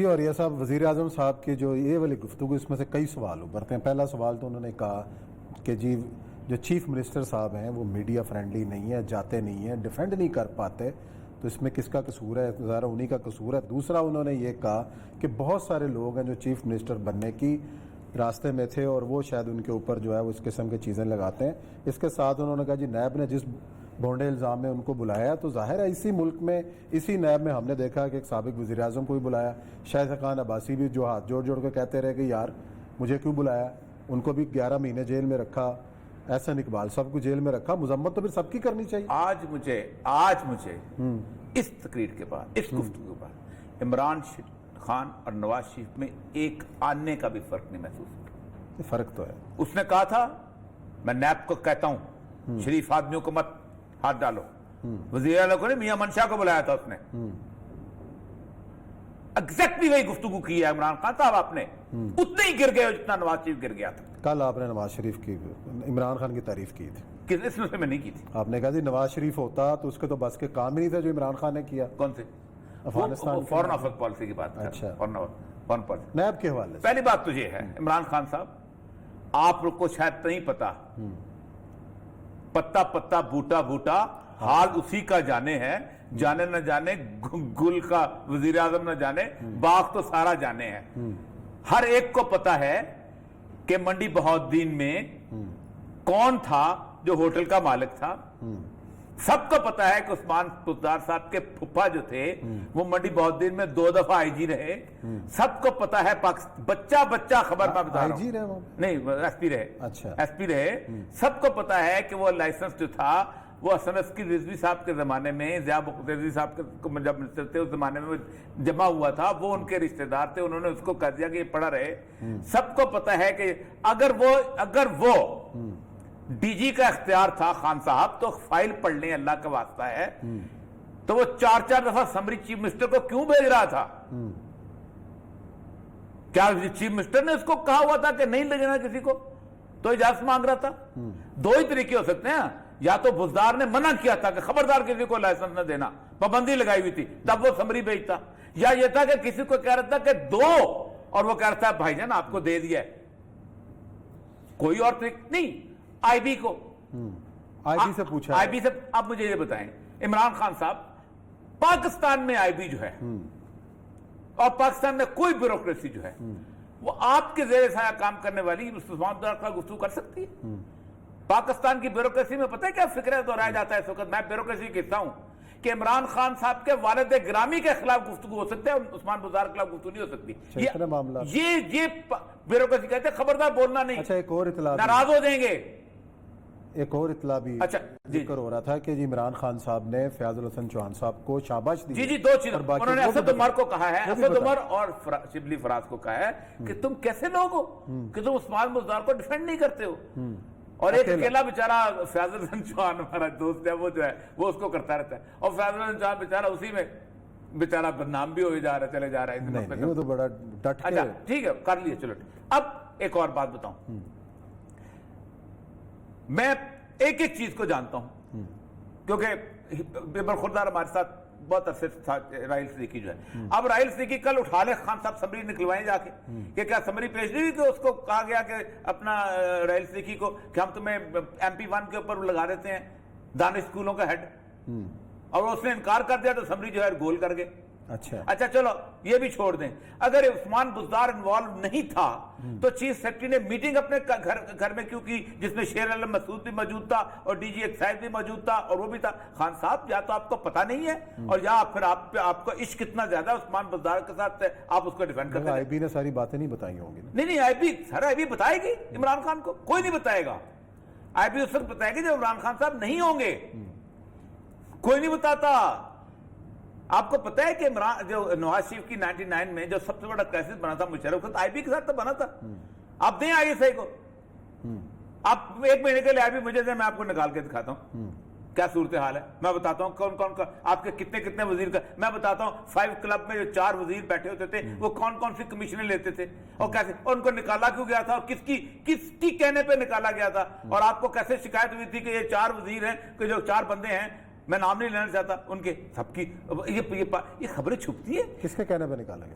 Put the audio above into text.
جی اور یہ صاحب وزیر اعظم صاحب کی جو یہ والی گفتگو اس میں سے کئی سوال ابھرتے ہیں. پہلا سوال تو انہوں نے کہا کہ جی جو چیف منسٹر صاحب ہیں وہ میڈیا فرینڈلی نہیں ہے, جاتے نہیں ہیں, ڈیفینڈ نہیں کر پاتے, تو اس میں کس کا قصور ہے؟ ظاہر انہی کا قصور ہے. دوسرا انہوں نے یہ کہا کہ بہت سارے لوگ ہیں جو چیف منسٹر بننے کی راستے میں تھے اور وہ شاید ان کے اوپر جو ہے وہ اس قسم کی چیزیں لگاتے ہیں. اس کے ساتھ انہوں نے کہا جی نیب نے جس بھونڈے الزام میں ان کو بلایا تو ظاہر ہے اسی ملک میں اسی نیب میں ہم نے دیکھا کہ ایک سابق وزیر اعظم کو بھی بلایا, شاہد خان عباسی بھی جو ہاتھ جوڑ جوڑ کے کہتے رہے کہ یار مجھے کیوں بلایا, ان کو بھی 11 مہینے جیل میں رکھا, احسن اقبال سب کو جیل میں رکھا. مذمت تو پھر سب کی کرنی چاہیے. آج مجھے اس تقریر کے بعد, اس گفتگو کے بعد عمران خان اور نواز شریف میں ایک آنے کا بھی فرق نہیں محسوس ہوا. فرق تو ہے. اس نے کہا تھا میں نیب کو کہتا ہوں شریف آدمیوں کو مت ہاتھ ڈالو, وزیر اعلیٰ کو نہیں میاں منشا کو بلایا تھا اس نے. ایگزیکٹلی وہی گفتگو کی ہے عمران خان صاحب, آپ نے اتنے ہی گر گئے جتنا نواز شریف گر گیا تھا. کل آپ نے نواز شریف کی عمران خان کی تعریف کی تھی. اس میں نہیں کی تھی. آپ نے کہا جی نواز شریف ہوتا تو اس کے تو بس کے کام ہی نہیں تھے جو عمران خان نے کیا. کون سے؟ افغانستان فورن افیئر پالیسی کی بات. اچھا فورن پالیسی نیب کے حوالے سے پہلی بات تو یہ ہے عمران خان صاحب, آپ لوگ کو شاید نہیں پتا, پتا پتا بوٹا بوٹا حال اسی کا جانے ہے, جانے نہ جانے گل کا وزیر اعظم نہ جانے, باغ تو سارا جانے ہے. ہر ایک کو پتا ہے کہ منڈی بہاؤالدین میں کون تھا جو ہوٹل کا مالک تھا. سب کو پتا ہے کہ عثمان بزدار صاحب کے پھپھا جو تھے وہ منڈی بہاؤالدین میں 2 دفعہ آئی جی رہے. سب کو پتا ہے بچہ خبر میں بتا رہا ہوں, نہیں ایس پی رہے. اچھا ایس پی رہے. سب کو پتا ہے کہ وہ لائسنس جو تھا وہ حسن عسکری رضوی صاحب کے زمانے میں, ضیاء رضوی صاحب کے جب منسٹر تھے اس زمانے میں جمع ہوا تھا, وہ ان کے رشتہ دار تھے, انہوں نے اس کو کہہ دیا کہ یہ پڑا رہے. سب کو پتا ہے کہ اگر وہ ڈی جی کا اختیار تھا خان صاحب تو فائل پڑھ لیں, اللہ کا واسطہ ہے, تو وہ 4 دفعہ سمری چیف منسٹر کو کیوں بھیج رہا تھا؟ کیا چیف منسٹر نے اس کو کہا ہوا تھا کہ نہیں لے جانا کسی کو, تو اجازت مانگ رہا تھا؟ 2 ہی طریقے ہو سکتے ہیں, یا تو بزدار نے منع کیا تھا کہ خبردار کسی کو لائسنس نہ دینا, پابندی لگائی ہوئی تھی, تب وہ سمری بھیجتا, یا یہ تھا کہ کسی کو کہہ رہا تھا کہ دو اور وہ کہہ رہا تھا بھائی جان آپ کو دے دیا ہے. کوئی اور طریقہ نہیں. آئی بی کو آئی بی سے پوچھا, آئی بی سے آپ مجھے یہ بتائیں عمران خان صاحب, پاکستان میں آئی بی جو ہے اور پاکستان میں کوئی بیوروکریسی جو ہے وہ آپ کے زیر سایہ کام کرنے والی عثمان بزدار کا گفتگو کر سکتی ہے؟ پاکستان کی بیوروکریسی میں پتہ ہے کیا فکر ہے دہرایا جاتا ہے اس وقت؟ میں بیوروکریسی کہتا ہوں کہ عمران خان صاحب کے والد گرامی کے خلاف گفتگو ہو سکتا ہے, عثمان بزدار کے خلاف گفتگو نہیں ہو سکتی. یہ بیوروکریسی کہتے ہیں خبردار بولنا نہیں. اچھا ایک اور اطلاع, ناراض ہو جائیں گے. ایک اور اطلاع بھی ذکر ہو رہا تھا کہ جی عمران خان صاحب نے فیاض الحسن چوہان صاحب کو شاباش دی. جی 2 چیزیں انہوں نے اسد عمر کو کہا ہے, اسد عمر اور شبلی فراز کو کہا ہے کہ تم کیسے لوگ ہو کہ تم عثمان بزدار کو ڈیفینڈ نہیں کرتے ہو. اور ایک اکیلا بیچارہ فیاض الحسن چوہان ہمارا دوست ہے, وہ جو ہے وہ اس کو کرتا رہتا ہے, اور فیاض الحسن چوہان بیچارہ اسی میں بیچارہ بدنام بھی ہوئے جا رہا ہے, چلے جا رہا ہے. وہ تو بڑا ڈٹ کے. اچھا ٹھیک ہے کر لیے, چلو. اب ایک اور بات بتاؤں, میں ایک چیز کو جانتا ہوں کیونکہ برخوردار ہمارے ساتھ بہت عرصے راحیل صدیقی جو ہے. اب راحیل صدیقی کل اٹھا لے خان صاحب سمری نکلوائیں جا کے کہ کیا سمری پیش نہیں ہوئی کہ اس کو کہا گیا کہ اپنا راحیل صدیقی کو کہ ہم تمہیں MP1 کے اوپر لگا دیتے ہیں دانش اسکولوں کا ہیڈ, اور اس نے انکار کر دیا تو سمری جو ہے گول کر گئے. اچھا چلو یہ بھی چھوڑ دیں, اگر عثمان بزدار انوالو نہیں تھا تو چیف سیکرٹری نے میٹنگ اپنے گھر میں کیوں کی جس میں شیر علم مسعود بھی موجود تھا اور ڈی جی ایکسائز بھی موجود تھا اور وہ بھی تھا؟ خان صاحب یا تو آپ کو پتہ نہیں ہے اور یا پھر آپ کو عشق کتنا زیادہ عثمان بزدار کے ساتھ آپ اس کو ڈیفینڈ کرتے ہیں. آئی بی نے ساری باتیں نہیں بتائی ہوں گی. نہیں آئی بی بتائے گی عمران خان کو, کوئی نہیں بتائے گا. آئی بی اس وقت بتائے گی جب عمران خان صاحب نہیں ہوں گے, کوئی نہیں بتاتا. آپ کو پتا ہے کہ جو نواز شریف کی 99 میں جو سب سے بڑا کرائسس بنا تھا مشرف آئی بی کے ساتھ تو بنا تھا. آپ دیں آئی ایس آئی کو, آپ 1 مہینے کے لیے آئی بی مجھے دیں, میں آپ کو نکال کے دکھاتا ہوں کیا صورتحال ہے. میں بتاتا ہوں کون آپ کے کتنے وزیر کا, میں بتاتا ہوں 5 کلب میں جو 4 وزیر بیٹھے ہوتے تھے وہ کون سی کمیشنیں لیتے تھے اور کیسے, اور ان کو نکالا کیوں گیا تھا اور کس کی کہنے پہ نکالا گیا تھا, اور آپ کو کیسے شکایت ہوئی تھی کہ یہ 4 وزیر ہیں کہ جو 4 بندے ہیں, میں نام نہیں لینا چاہتا ان کے, سب کی یہ خبریں چھپتی ہیں. کس کے کہنے پہ نکالا گیا؟